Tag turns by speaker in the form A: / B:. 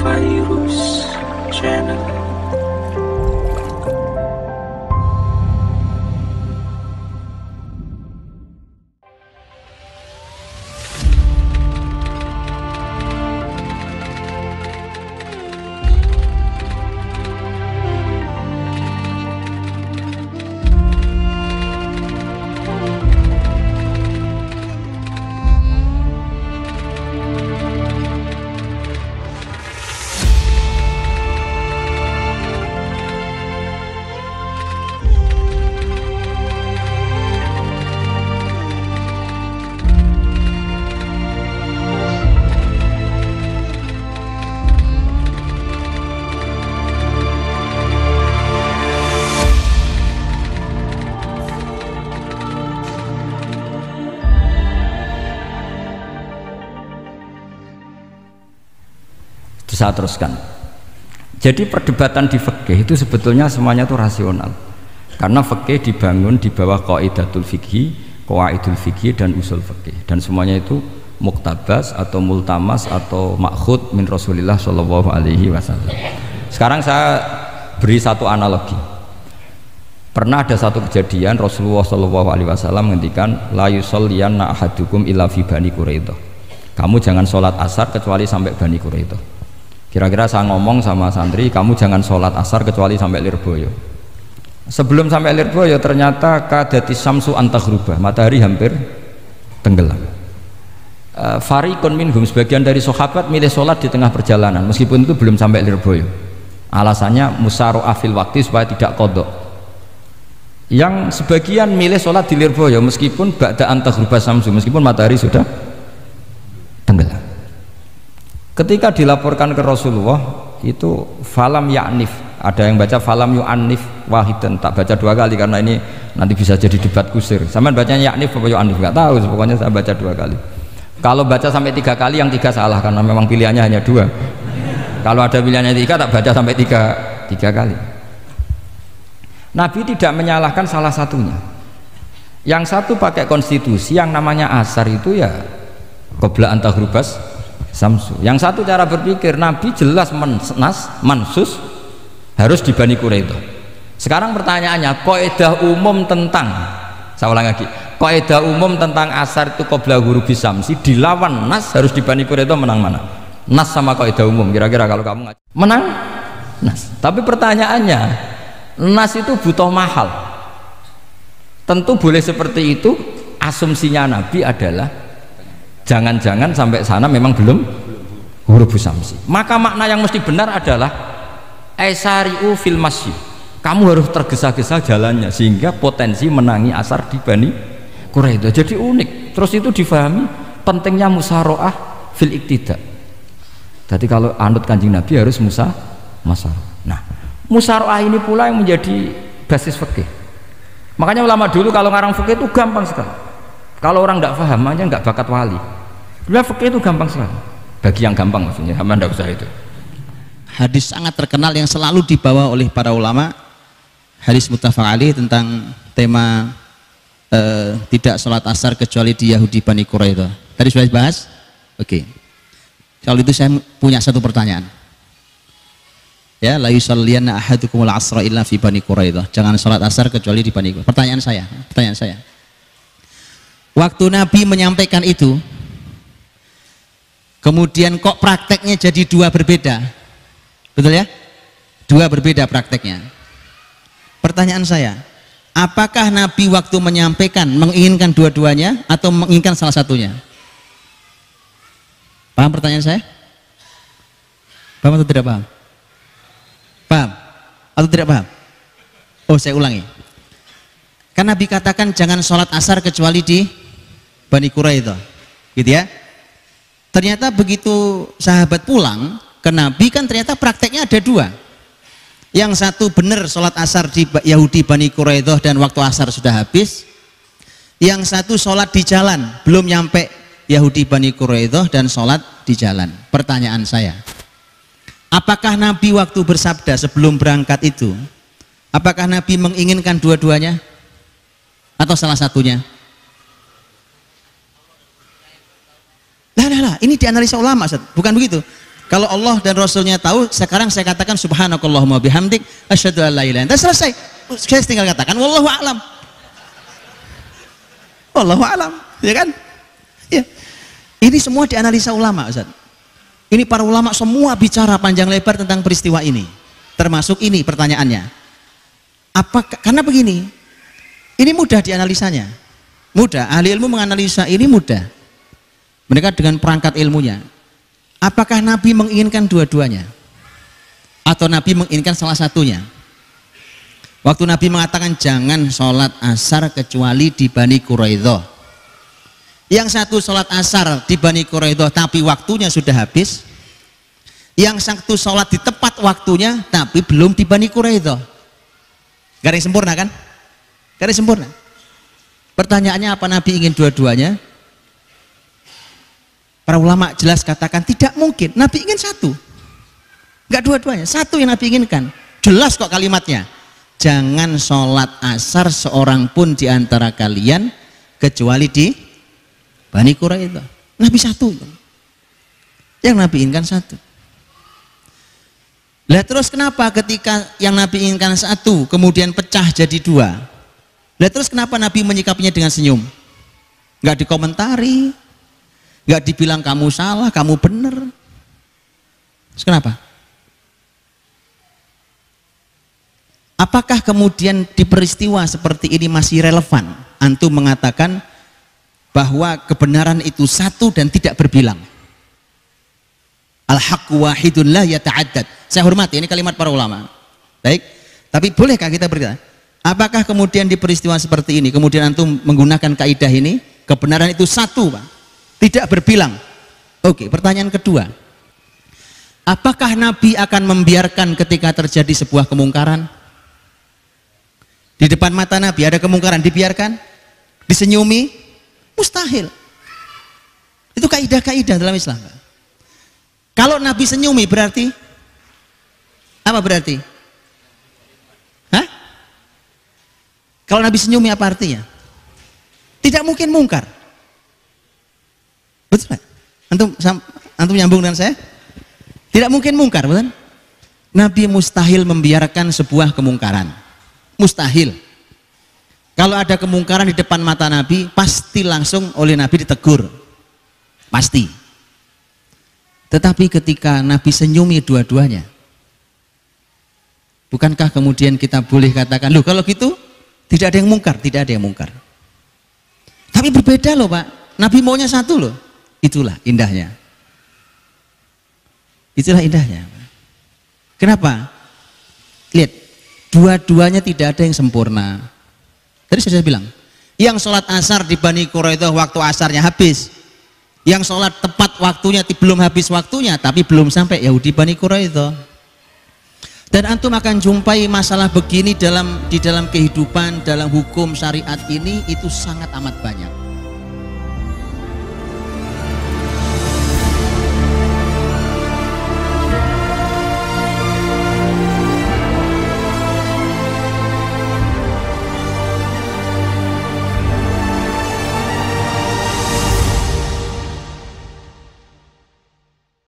A: Virus Channel.
B: Saya teruskan. Jadi perdebatan di fikih itu sebetulnya semuanya itu rasional. Karena fikih dibangun di bawah qaidatul fikhi, qawaidul fikhi dan usul fikih. Dan semuanya itu muktabas atau multamas atau makhud min Rasulillah sallallahu alaihi wasallam. Sekarang saya beri satu analogi. Pernah ada satu kejadian Rasulullah sallallahu alaihi wasallam menghentikan la yusalliyanna ahadukum illa fi Bani Quraidah. Kamu jangan sholat asar kecuali sampai Bani Quraidah. Kira-kira saya ngomong sama santri, kamu jangan sholat asar kecuali sampai Lirboyo. Sebelum sampai Lirboyo ternyata kadati samsu antaghrubah, matahari hampir tenggelam. Fariqun minhum, sebagian dari sahabat milih sholat di tengah perjalanan meskipun itu belum sampai Lirboyo. Alasannya musaro'ah fil waktu supaya tidak kodok. Yang sebagian milih sholat di Lirboyo meskipun ba'da antaghrubah samsu, meskipun matahari sudah tenggelam. Ketika dilaporkan ke Rasulullah itu falam ya'nif, ada yang baca falam yu'annif wahidan, tak baca dua kali karena ini nanti bisa jadi debat kusir. Sama bacanya ya'nif apa yu'annif nggak tahu, pokoknya saya baca dua kali. Kalau baca sampai tiga kali yang tiga salah karena memang pilihannya hanya dua. Kalau ada pilihannya tiga tak baca sampai tiga kali. Nabi tidak menyalahkan salah satunya. Yang satu pakai konstitusi yang namanya asar itu ya qabla antaghrubas samsu. Yang satu cara berpikir Nabi jelas mansus harus di Bani Quraidah. Sekarang pertanyaannya, kaidah umum tentang, saya ulang lagi, kaidah umum tentang asar itu qabla ghurubis samsi dilawan nas harus di Bani Quraidah, menang mana? Nas sama kaidah umum. Kira-kira kalau kamu menang nas. Tapi pertanyaannya, nas itu butuh mahal. Tentu boleh seperti itu. Asumsinya Nabi adalah jangan-jangan sampai sana memang belum huruf samsi. Maka makna yang mesti benar adalah aisari'u fil masjid. Kamu harus tergesa-gesa jalannya sehingga potensi menangi asar di Bani Quraidah. Jadi unik. Terus itu difahami pentingnya musaro'ah fil iktida. Jadi kalau anut Kanjeng Nabi harus musaro'ah. Nah, musaro'ah ini pula yang menjadi basis fikih. Makanya ulama dulu kalau ngarang fikih itu gampang sekali. Kalau orang tidak paham aja nggak bakat wali. Bila fikih itu gampang sekali. Bagi yang gampang maksudnya, sama tidak usah itu.
C: Hadis sangat terkenal yang selalu dibawa oleh para ulama, hadis muttafaq alaih tentang tema tidak sholat asar kecuali di Yahudi Bani Quraidah. Tadi sudah dibahas? Oke. Kalau itu saya punya satu pertanyaan. Ya, la yusalliyanna ahadukumul asra illa fi Bani Quraidah. Jangan sholat asar kecuali di Bani Quraidah. Pertanyaan saya. Waktu Nabi menyampaikan itu, kemudian kok prakteknya jadi dua berbeda, betul ya? Dua berbeda prakteknya. Pertanyaan saya, apakah Nabi waktu menyampaikan menginginkan dua-duanya atau menginginkan salah satunya? Paham pertanyaan saya? Paham atau tidak paham? Paham atau tidak paham? Oh, saya ulangi. Kan Nabi katakan jangan sholat asar kecuali di Bani Quraidah, gitu ya. Ternyata begitu sahabat pulang ke Nabi kan ternyata prakteknya ada dua. Yang satu benar sholat asar di Yahudi Bani Quraidah dan waktu asar sudah habis. Yang satu sholat di jalan, belum nyampe Yahudi Bani Quraidah dan sholat di jalan. Pertanyaan saya, apakah Nabi waktu bersabda sebelum berangkat itu, apakah Nabi menginginkan dua-duanya atau salah satunya? Lah, ini dianalisa ulama, Ustaz. Bukan begitu. Kalau Allah dan Rasulnya tahu, sekarang saya katakan subhanakallahumma bihamdik asyhadu an la ilaha illa anta. Selesai. Saya tinggal katakan wallahu a'lam. Wallahu a'lam, ya kan? Ya. Ini semua dianalisa ulama, Ustaz. Ini para ulama semua bicara panjang lebar tentang peristiwa ini. Termasuk ini pertanyaannya. Karena begini, ini mudah dianalisanya. Mudah, ahli ilmu menganalisa ini mudah. Mereka dengan perangkat ilmunya. Apakah Nabi menginginkan dua-duanya? Atau Nabi menginginkan salah satunya? Waktu Nabi mengatakan jangan sholat asar kecuali di Bani Quraidah. Yang satu sholat asar di Bani Quraidah tapi waktunya sudah habis. Yang satu sholat di tepat waktunya tapi belum di Bani Quraidah. Gak ada yang sempurna kan? Gak ada yang sempurna. Pertanyaannya apa Nabi ingin dua-duanya? Para ulama jelas katakan tidak mungkin. Nabi ingin satu. Gak dua-duanya. Satu yang Nabi inginkan. Jelas kok kalimatnya. Jangan sholat asar seorang pun di antara kalian kecuali di Bani Quraidah. Nabi satu. Yang Nabi inginkan satu. Lah terus kenapa ketika yang Nabi inginkan satu kemudian pecah jadi dua? Lah terus kenapa Nabi menyikapinya dengan senyum? Nggak dikomentari, nggak dibilang kamu salah, kamu benar. Terus kenapa? Apakah kemudian di peristiwa seperti ini masih relevan antum mengatakan bahwa kebenaran itu satu dan tidak berbilang? Al-haqqu wahidun la yata'addad. Saya hormati ini kalimat para ulama. Baik, tapi bolehkah kita berkata, apakah kemudian di peristiwa seperti ini kemudian antum menggunakan kaidah ini, kebenaran itu satu, Pak, tidak berbilang? Oke, pertanyaan kedua. Apakah Nabi akan membiarkan ketika terjadi sebuah kemungkaran? Di depan mata Nabi ada kemungkaran, dibiarkan? Disenyumi? Mustahil. Itu kaidah-kaidah dalam Islam. Kalau Nabi senyumi berarti apa berarti? Hah? Kalau Nabi senyumi apa artinya? Tidak mungkin mungkar. Betul nggak? Antum nyambung dengan saya? Tidak mungkin mungkar, betul? Nabi mustahil membiarkan sebuah kemungkaran. Mustahil. Kalau ada kemungkaran di depan mata Nabi, pasti langsung oleh Nabi ditegur. Pasti. Tetapi ketika Nabi senyumi dua-duanya, bukankah kemudian kita boleh katakan, loh kalau gitu tidak ada yang mungkar? Tidak ada yang mungkar. Tapi berbeda loh Pak, Nabi maunya satu loh. Itulah indahnya. Itulah indahnya. Kenapa? Lihat, dua-duanya tidak ada yang sempurna. Tadi saya bilang, yang sholat asar di Bani Quraidah waktu asarnya habis, yang sholat tepat waktunya belum habis waktunya tapi belum sampai Yahudi Bani Quraidah. Dan antum akan jumpai masalah begini di dalam kehidupan, dalam hukum syariat ini itu sangat amat banyak.